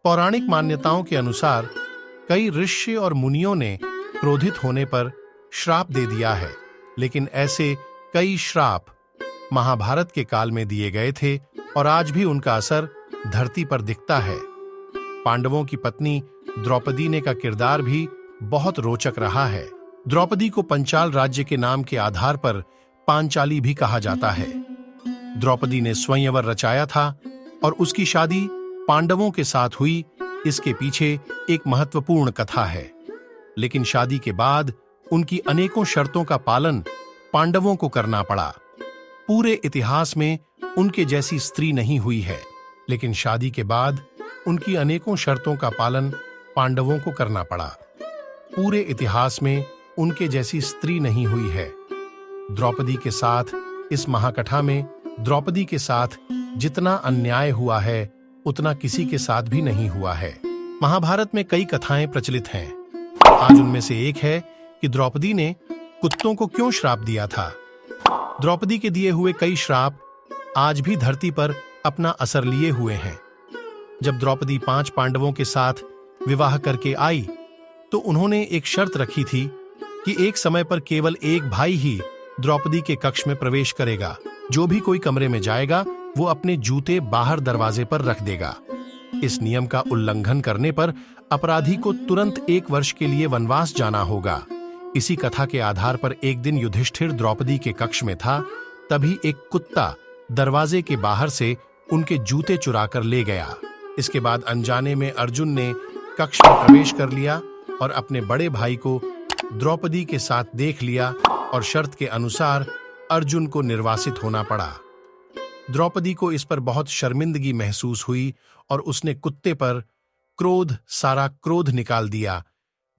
पौराणिक मान्यताओं के अनुसार कई ऋषि और मुनियों ने क्रोधित होने पर श्राप दे दिया है, लेकिन ऐसे कई श्राप महाभारत के काल में दिए गए थे और आज भी उनका असर धरती पर दिखता है। पांडवों की पत्नी द्रौपदी ने का किरदार भी बहुत रोचक रहा है। द्रौपदी को पंचाल राज्य के नाम के आधार पर पांचाली भी कहा जाता है। द्रौपदी ने स्वयंवर रचाया था और उसकी शादी पांडवों के साथ हुई। इसके पीछे एक महत्वपूर्ण कथा है। लेकिन शादी के बाद उनकी अनेकों शर्तों का पालन पांडवों को करना पड़ा। पूरे इतिहास में उनके जैसी स्त्री नहीं हुई है, लेकिन शादी के बाद उनकी अनेकों शर्तों का पालन पांडवों को करना पड़ा। पूरे इतिहास में उनके जैसी स्त्री नहीं हुई है। द्रौपदी के साथ इस महाकथा में द्रौपदी के साथ जितना अन्याय हुआ है उतना किसी के साथ भी नहीं हुआ है। महाभारत में कई कथाएं प्रचलित हैं। आज उनमें से एक है कि द्रौपदी ने कुत्तों को क्यों श्राप दिया था। द्रौपदी के दिए हुए कई श्राप आज भी धरती पर अपना असर लिए हुए हैं। जब द्रौपदी 5 पांडवों के साथ विवाह करके आई तो उन्होंने एक शर्त रखी थी कि एक समय पर केवल एक भाई ही द्रौपदी के कक्ष में प्रवेश करेगा। जो भी कोई कमरे में जाएगा वो अपने जूते बाहर दरवाजे पर रख देगा। इस नियम का उल्लंघन करने पर अपराधी को तुरंत 1 वर्ष के लिए वनवास जाना होगा। इसी कथा के आधार पर एक दिन युधिष्ठिर द्रौपदी के कक्ष में था, तभी एक कुत्ता दरवाजे के बाहर से उनके जूते चुरा कर ले गया। इसके बाद अनजाने में अर्जुन ने कक्ष में प्रवेश कर लिया और अपने बड़े भाई को द्रौपदी के साथ देख लिया और शर्त के अनुसार अर्जुन को निर्वासित होना पड़ा। द्रौपदी को इस पर बहुत शर्मिंदगी महसूस हुई और उसने कुत्ते पर सारा क्रोध निकाल दिया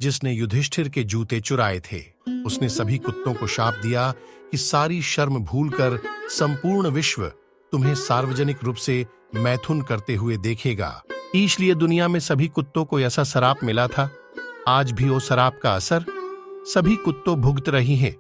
जिसने युधिष्ठिर के जूते चुराए थे। उसने सभी कुत्तों को शाप दिया कि सारी शर्म भूलकर संपूर्ण विश्व तुम्हें सार्वजनिक रूप से मैथुन करते हुए देखेगा। इसलिए दुनिया में सभी कुत्तों को ऐसा श्राप मिला था। आज भी वो श्राप का असर सभी कुत्तों भुगत रही हैं।